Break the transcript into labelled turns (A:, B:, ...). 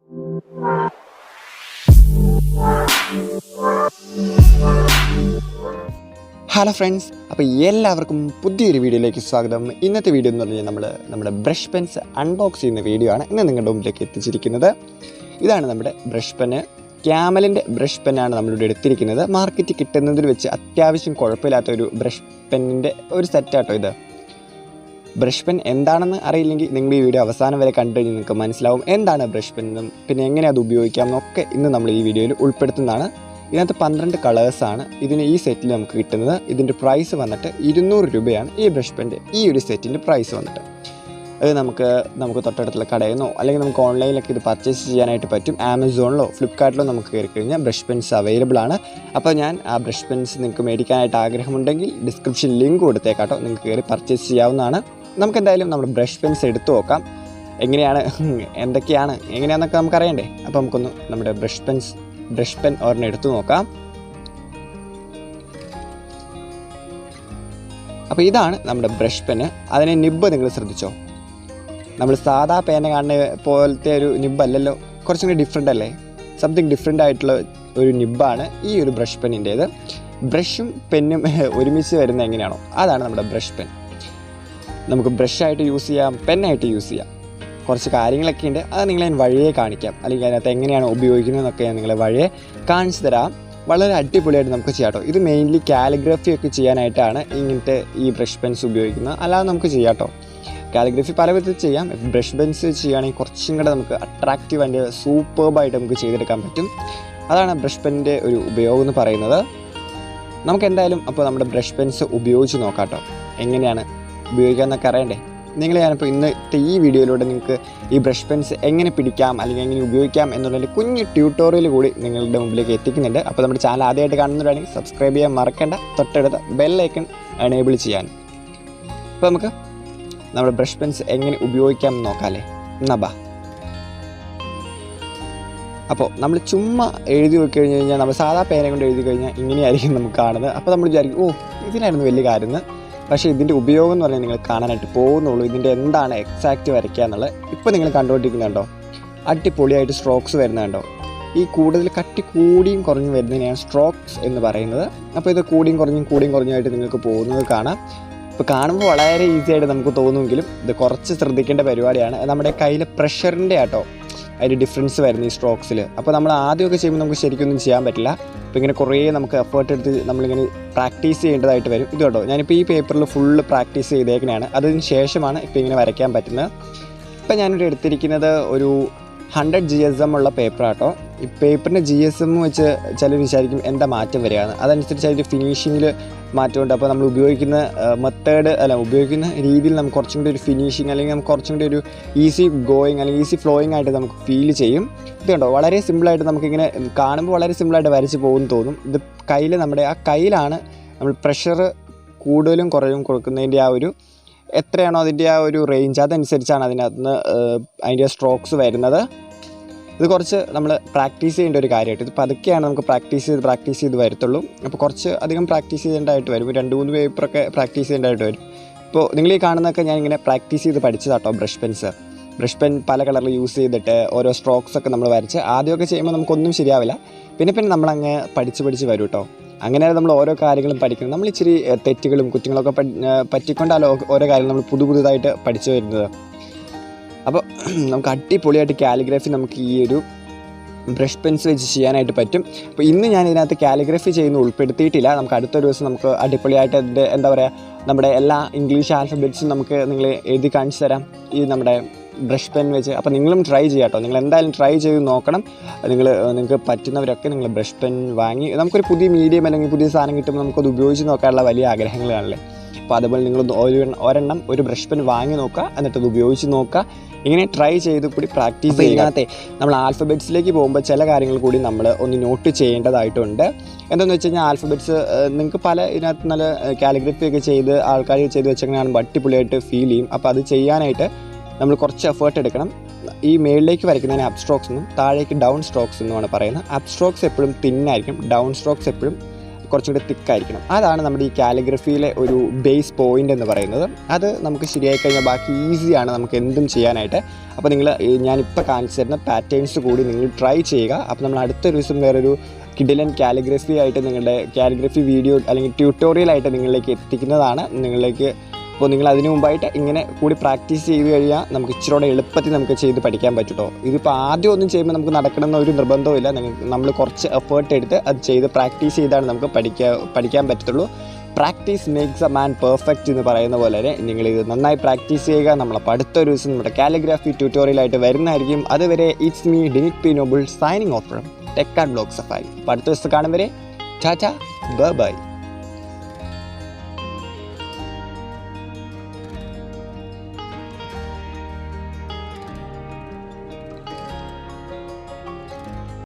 A: Hello friends, അപ്പോൾ എല്ലാവർക്കും പുതിയൊരു വീഡിയോയിലേക്ക് സ്വാഗതം. ഇന്നത്തെ വീഡിയോ എന്ന് പറഞ്ഞാൽ നമ്മുടെ ബ്രഷ് പെൻസ് അൺബോക്സ് ചെയ്യുന്ന വീഡിയോ ആണ് ഇന്ന് നിങ്ങളുടെ മുമ്പിലേക്ക് എത്തിച്ചിരിക്കുന്നത്. ഇതാണ് നമ്മുടെ ബ്രഷ് പെന്ന്. ക്യാമലിൻ്റെ ബ്രഷ് പെന്നാണ് നമ്മളിവിടെ എടുത്തിരിക്കുന്നത്. മാർക്കറ്റിൽ കിട്ടുന്നതിൽ വെച്ച് അത്യാവശ്യം കുഴപ്പമില്ലാത്ത ഒരു ബ്രഷ് പെന്നിൻ്റെ ഒരു സെറ്റാട്ടോ ഇത്. ബ്രഷ് പെൻ എന്താണെന്ന് അറിയില്ലെങ്കിൽ നിങ്ങൾ ഈ വീഡിയോ അവസാനം വരെ കണ്ടു കഴിഞ്ഞാൽ നിങ്ങൾക്ക് മനസ്സിലാവും എന്താണ് ബ്രഷ് പെന്നും പിന്നെ എങ്ങനെ അത് ഉപയോഗിക്കാം എന്നൊക്കെ ഇന്ന് നമ്മൾ ഈ വീഡിയോയിൽ ഉൾപ്പെടുത്തുന്നതാണ്. ഇതിനകത്ത് 12 കളേഴ്സാണ് ഈ സെറ്റിൽ നമുക്ക് കിട്ടുന്നത്. ഇതിൻ്റെ പ്രൈസ് വന്നിട്ട് 200 രൂപയാണ് ഈ ബ്രഷ് പെൻ്റെ ഈ ഒരു സെറ്റിൻ്റെ പ്രൈസ് വന്നിട്ട്. അത് നമുക്ക് തൊട്ടടുത്തുള്ള കടയിൽ നിന്നോ അല്ലെങ്കിൽ നമുക്ക് ഓൺലൈനിലൊക്കെ ഇത് പർച്ചേസ് ചെയ്യാനായിട്ട് പറ്റും. ആമസോണിലോ ഫ്ലിപ്കാർട്ടിലോ നമുക്ക് കയറി കഴിഞ്ഞാൽ ബ്രഷ് പെൻസ് അവൈലബിൾ ആണ്. അപ്പോൾ ഞാൻ ആ ബ്രഷ് പെൻസ് നിങ്ങൾക്ക് മേടിക്കാനായിട്ട് ആഗ്രഹമുണ്ടെങ്കിൽ ഡിസ്ക്രിപ്ഷൻ ലിങ്ക് കൊടുത്തേക്കാട്ടോ, നിങ്ങൾക്ക് കയറി പർച്ചേസ് ചെയ്യാവുന്നതാണ്. നമുക്ക് എന്തായാലും നമ്മുടെ ബ്രഷ് പെൻസ് എടുത്തു നോക്കാം. എങ്ങനെയാണെന്നൊക്കെ നമുക്കറിയണ്ടേ. അപ്പോൾ നമുക്കൊന്ന് നമ്മുടെ ബ്രഷ് പെൻ ഒരെണ്ണം എടുത്തു നോക്കാം. അപ്പോൾ ഇതാണ് നമ്മുടെ ബ്രഷ് പെന്ന്. അതിന് നിബ്ബ് നിങ്ങൾ ശ്രദ്ധിച്ചോ, നമ്മൾ സാധാ പേന കാണുന്ന പോലത്തെ ഒരു നിബ്ബല്ലല്ലോ, കുറച്ചും കൂടി ഡിഫറെൻ്റ് അല്ലേ, സംതിങ് ഡിഫറെൻ്റ് ആയിട്ടുള്ള ഒരു നിബ്ബാണ് ഈ ഒരു ബ്രഷ് പെന്നിൻ്റേത്. ബ്രഷും പെന്നും ഒരുമിച്ച് വരുന്നത് എങ്ങനെയാണോ അതാണ് നമ്മുടെ ബ്രഷ് പെൻ. നമുക്ക് ബ്രഷായിട്ട് യൂസ് ചെയ്യാം, പെന്നായിട്ട് യൂസ് ചെയ്യാം. കുറച്ച് കാര്യങ്ങളൊക്കെ ഉണ്ട്, അത് നിങ്ങളെ ഞാൻ വഴിയെ കാണിക്കാം, അല്ലെങ്കിൽ അതിനകത്ത് എങ്ങനെയാണ് ഉപയോഗിക്കുന്നതെന്നൊക്കെ ഞാൻ നിങ്ങളെ വഴിയെ കാണിച്ചു തരാം. വളരെ അടിപൊളിയായിട്ട് നമുക്ക് ചെയ്യാം കേട്ടോ. ഇത് മെയിൻലി കാലിഗ്രഫി ഒക്കെ ചെയ്യാനായിട്ടാണ് ഇങ്ങനത്തെ ഈ ബ്രഷ് പെൻസ് ഉപയോഗിക്കുന്നത്. അല്ലാതെ നമുക്ക് ചെയ്യാം കേട്ടോ. കാലിഗ്രഫി പല വിധത്തിൽ ചെയ്യാം. ബ്രഷ് പെൻസ് ചെയ്യുകയാണെങ്കിൽ കുറച്ചും കൂടെ നമുക്ക് അട്രാക്റ്റീവ് ആൻഡ് സൂപ്പർബായിട്ട് നമുക്ക് ചെയ്തെടുക്കാൻ പറ്റും. അതാണ് ബ്രഷ് പെന്നിൻ്റെ ഒരു ഉപയോഗം എന്ന് പറയുന്നത്. നമുക്ക് എന്തായാലും അപ്പോൾ നമ്മുടെ ബ്രഷ് പെൻസ് ഉപയോഗിച്ച് നോക്കാം കേട്ടോ. എങ്ങനെയാണ് ഉപയോഗിക്കാമെന്നൊക്കെ അറിയണ്ടേ. ഞാനിപ്പോൾ ഇന്നത്തെ ഈ വീഡിയോയിലൂടെ നിങ്ങൾക്ക് ഈ ബ്രഷ് പെൻസ് എങ്ങനെ പിടിക്കാം അല്ലെങ്കിൽ എങ്ങനെ ഉപയോഗിക്കാം എന്നുള്ളൊരു കുഞ്ഞ് ട്യൂട്ടോറിയൽ കൂടി നിങ്ങളുടെ മുമ്പിലേക്ക് എത്തിക്കുന്നുണ്ട്. അപ്പോൾ നമ്മുടെ ചാനൽ ആദ്യമായിട്ട് കാണുന്നവരാണെങ്കിൽ സബ്സ്ക്രൈബ് ചെയ്യാൻ മറക്കേണ്ട, തൊട്ടടുത്ത ബെൽ ഐക്കൺ എനേബിൾ ചെയ്യാൻ. അപ്പോൾ നമുക്ക് നമ്മുടെ ബ്രഷ് പെൻസ് എങ്ങനെ ഉപയോഗിക്കാം എന്ന് നോക്കാമല്ലേ. എന്നാ അപ്പോൾ നമ്മൾ ചുമ്മാ എഴുതി നോക്കി കഴിഞ്ഞ് കഴിഞ്ഞാൽ നമ്മൾ സാധാ പേന കൊണ്ട് എഴുതി കഴിഞ്ഞാൽ ഇങ്ങനെയായിരിക്കും നമുക്ക് കാണുന്നത്. അപ്പോൾ നമ്മൾ വിചാരിക്കും ഇതിനായിരുന്നു വലിയ കാര്യം എന്ന്. പക്ഷേ ഇതിൻ്റെ ഉപയോഗം എന്ന് പറഞ്ഞാൽ നിങ്ങൾ കാണാനായിട്ട് പോകുന്നുള്ളൂ. ഇതിൻ്റെ എന്താണ് എക്സാക്റ്റ് വരയ്ക്കുക എന്നുള്ളത് ഇപ്പോൾ നിങ്ങൾ കണ്ടുകൊണ്ടിരിക്കുന്നുണ്ടോ. അടിപൊളിയായിട്ട് സ്ട്രോക്സ് വരുന്നുണ്ടോ. ഈ കൂടുതൽ കട്ടി കൂടിയും കുറഞ്ഞും വരുന്നതിനെയാണ് സ്ട്രോക്സ് എന്ന് പറയുന്നത്. അപ്പോൾ ഇത് കൂടിയും കുറഞ്ഞുമായിട്ട് നിങ്ങൾക്ക് പോകുന്നത് കാണാം. ഇപ്പോൾ കാണുമ്പോൾ വളരെ ഈസി ആയിട്ട് നമുക്ക് തോന്നുമെങ്കിലും ഇത് കുറച്ച് ശ്രദ്ധിക്കേണ്ട പരിപാടിയാണ്. നമ്മുടെ കയ്യിലെ പ്രഷറിൻ്റെ ആട്ടോ അതിൻ്റെ ഡിഫറൻസ് വരുന്ന ഈ സ്ട്രോക്സിൽ. അപ്പോൾ നമ്മൾ ആദ്യമൊക്കെ ചെയ്യുമ്പോൾ നമുക്ക് ശരിക്കൊന്നും ചെയ്യാൻ പറ്റില്ല. അപ്പോൾ ഇങ്ങനെ കുറേ നമുക്ക് എഫേർട്ട് എടുത്ത് നമ്മളിങ്ങനെ പ്രാക്ടീസ് ചെയ്യേണ്ടതായിട്ട് വരും. ഇത് കേട്ടോ, ഞാനിപ്പോൾ ഈ പേപ്പറിൽ ഫുള്ള് പ്രാക്ടീസ് ചെയ്തേക്കണതാണ്. അതിന് ശേഷമാണ് ഇപ്പോൾ ഇങ്ങനെ വരയ്ക്കാൻ പറ്റുന്നത്. ഇപ്പം ഞാനിവിടെ എടുത്തിരിക്കുന്നത് ഒരു 100 GSM ഉള്ള പേപ്പറാട്ടോ. ഈ പേപ്പറിൻ്റെ GSM വെച്ച് ചിലർ വിചാരിക്കും എന്താ മാറ്റം വരികയാണ്. അതനുസരിച്ച് അതിൻ്റെ ഫിനിഷിങ്ങിൽ മാറ്റമുണ്ട്. അപ്പോൾ നമ്മൾ ഉപയോഗിക്കുന്ന ഉപയോഗിക്കുന്ന രീതിയിൽ നമുക്ക് കുറച്ചും കൂടി ഒരു ഫിനിഷിങ് അല്ലെങ്കിൽ നമുക്ക് കുറച്ചും കൂടി ഒരു ഈസി ഗോയിങ് അല്ലെങ്കിൽ ഈസി ഫ്ലോയിങ് ആയിട്ട് നമുക്ക് ഫീൽ ചെയ്യും. ഇത് കണ്ടോ, വളരെ സിമ്പിളായിട്ട് നമുക്കിങ്ങനെ കാണുമ്പോൾ വളരെ സിമ്പിളായിട്ട് വരച്ച് പോകുമെന്ന് തോന്നും. ഇത് കയ്യിലാണ് നമ്മൾ പ്രഷർ കൂടുതലും കുറവും കൊടുക്കുന്നതിൻ്റെ എത്രയാണോ അതിൻ്റെ ആ ഒരു റേഞ്ച് അതനുസരിച്ചാണ് അതിൻ്റെ സ്ട്രോക്സ് വരുന്നത്. ഇത് കുറച്ച് നമ്മൾ പ്രാക്ടീസ് ചെയ്യേണ്ട ഒരു കാര്യമായിട്ട്. ഇത് പതുക്കെയാണ് നമുക്ക് പ്രാക്ടീസ് ചെയ്ത് വരത്തുള്ളൂ. അപ്പോൾ കുറച്ച് അധികം പ്രാക്ടീസ് ചെയ്യേണ്ടതായിട്ട് വരും. 2-3 പേപ്പറൊക്കെ പ്രാക്ടീസ് ചെയ്യേണ്ടതായിട്ട് വരും. ഇപ്പോൾ നിങ്ങൾ ഈ കാണുന്നതൊക്കെ ഞാനിങ്ങനെ പ്രാക്ടീസ് ചെയ്ത് പഠിച്ചതാട്ടോ. ബ്രഷ് പെൻ പല കളറിൽ യൂസ് ചെയ്തിട്ട് ഓരോ സ്ട്രോക്സൊക്കെ നമ്മൾ വരച്ച് ആദ്യമൊക്കെ ചെയ്യുമ്പോൾ നമുക്കൊന്നും ശരിയാവില്ല. പിന്നെ നമ്മളങ്ങ് പഠിച്ച് വരും കേട്ടോ. അങ്ങനെയാണ് നമ്മൾ ഓരോ കാര്യങ്ങളും പഠിക്കുന്നത്. നമ്മൾ ഇച്ചിരി തെറ്റുകളും കുറ്റങ്ങളൊക്കെ പറ്റിക്കൊണ്ടല്ലോ ഓരോ കാര്യങ്ങൾ നമ്മൾ പുതുതായിട്ട് പഠിച്ചു വരുന്നത്. അപ്പോൾ നമുക്ക് അടിപൊളിയായിട്ട് കാലിഗ്രഫി നമുക്ക് ഈ ഒരു ബ്രഷ് പെൻസ് വെച്ച് ചെയ്യാനായിട്ട് പറ്റും. അപ്പോൾ ഇന്ന് ഞാൻ ഇതിനകത്ത് കാലിഗ്രഫി ചെയ്യുന്ന ഉൾപ്പെടുത്തിയിട്ടില്ല. നമുക്ക് അടുത്തൊരു ദിവസം നമുക്ക് അടിപൊളിയായിട്ട് അതിൻ്റെ നമ്മുടെ എല്ലാ ഇംഗ്ലീഷ് ആൽഫബറ്റ്സും നിങ്ങൾ എഴുതി കാണിച്ചു തരാം ഈ നമ്മുടെ ബ്രഷ് പെൻ വെച്ച്. അപ്പോൾ നിങ്ങളും ട്രൈ ചെയ്യാം കേട്ടോ. നിങ്ങൾ എന്തായാലും ട്രൈ ചെയ്ത് നോക്കണം. നിങ്ങൾക്ക് പറ്റുന്നവരൊക്കെ നിങ്ങൾ ബ്രഷ് പെൻ വാങ്ങി നമുക്കൊരു പുതിയ മീഡിയം അല്ലെങ്കിൽ പുതിയ സാധനം കിട്ടുമ്പോൾ നമുക്കത് ഉപയോഗിച്ച് നോക്കാനുള്ള വലിയ ആഗ്രഹങ്ങളാണല്ലേ. അപ്പോൾ അതുപോലെ നിങ്ങൾ ഒരെണ്ണം ഒരു ബ്രഷ് പെൻ വാങ്ങി നോക്കുക, എന്നിട്ടത് ഉപയോഗിച്ച് നോക്കുക. ഇങ്ങനെ ട്രൈ ചെയ്ത് കൂടി പ്രാക്ടീസ് ചെയ്യാതെ നമ്മൾ ആൽഫബറ്റ്സിലേക്ക് പോകുമ്പോൾ ചില കാര്യങ്ങൾ കൂടി നമ്മൾ ഒന്ന് നോട്ട് ചെയ്യേണ്ടതായിട്ടുണ്ട്. എന്താണെന്ന് വെച്ച് കഴിഞ്ഞാൽ ആൽഫബറ്റ്സ് നിങ്ങൾക്ക് ഇതിനകത്ത് നല്ല കാലിഗ്രഫി ഒക്കെ ചെയ്ത് ആൾക്കാർ ചെയ്ത് വെച്ചെങ്ങനെയാണ് അടിപൊളിയായിട്ട് ഫീൽ ചെയ്യും. അപ്പോൾ അത് ചെയ്യാനായിട്ട് നമ്മൾ കുറച്ച് എഫേർട്ട് എടുക്കണം. ഈ മേളിലേക്ക് വരയ്ക്കുന്നതിന് അപ്പ് സ്ട്രോക്സ് എന്നും താഴേക്ക് ഡൗൺ സ്ട്രോക്സ് എന്നുമാണ് പറയുന്നത്. അപ്പ് സ്ട്രോക്സ് എപ്പോഴും തിന്നായിരിക്കും, ഡൗൺ സ്ട്രോക്സ് എപ്പോഴും കുറച്ചുകൂടി തിക്കായിരിക്കണം. അതാണ് നമ്മുടെ ഈ കാലിഗ്രഫിയിലെ ഒരു ബേസ് പോയിൻ്റ് എന്ന് പറയുന്നത്. അത് നമുക്ക് ശരിയായി കഴിഞ്ഞാൽ ബാക്കി ഈസിയാണ് നമുക്ക് എന്തും ചെയ്യാനായിട്ട്. അപ്പോൾ നിങ്ങൾ ഞാനിപ്പോൾ കാണിച്ചു തരുന്ന പാറ്റേൺസ് കൂടി നിങ്ങൾ ട്രൈ ചെയ്യുക. അപ്പോൾ നമ്മൾ അടുത്ത ദിവസം വേറൊരു കിഡിലൻ കാലിഗ്രഫി ആയിട്ട് നിങ്ങളുടെ കാലിഗ്രഫി വീഡിയോ അല്ലെങ്കിൽ ട്യൂട്ടോറിയലായിട്ട് നിങ്ങളിലേക്ക് എത്തിക്കുന്നതാണ്. അപ്പോൾ നിങ്ങൾ അതിനു മുമ്പായിട്ട് ഇങ്ങനെ കൂടി പ്രാക്ടീസ് ചെയ്ത് കഴിഞ്ഞാൽ നമുക്ക് ഇച്ചിരി എളുപ്പത്തിൽ നമുക്ക് ചെയ്ത് പഠിക്കാൻ പറ്റുമോ. ഇതിപ്പോൾ ആദ്യം ഒന്നും ചെയ്യുമ്പോൾ നമുക്ക് നടക്കണമെന്ന ഒരു നിർബന്ധമില്ല. നമ്മൾ കുറച്ച് എഫേർട്ട് എടുത്ത് അത് ചെയ്ത് പ്രാക്ടീസ് ചെയ്താണ് നമുക്ക് പഠിക്കാൻ പറ്റത്തുള്ളൂ. Practice makes a man perfect എന്ന് പറയുന്ന പോലെ നിങ്ങളിത് നന്നായി പ്രാക്ടീസ് ചെയ്യുക. നമ്മളപ്പോൾ അടുത്തൊരു ദിവസം നമ്മുടെ കാലിഗ്രാഫി ട്യൂട്ടോറിയലായിട്ട് വരുന്നതായിരിക്കും. അതുവരെ it's me Dinit P Noble signing off from Tech and Blog Safari. അപ്പോൾ അടുത്ത ദിവസം കാണും വരെ ടാറ്റാ ബൈ ബൈ.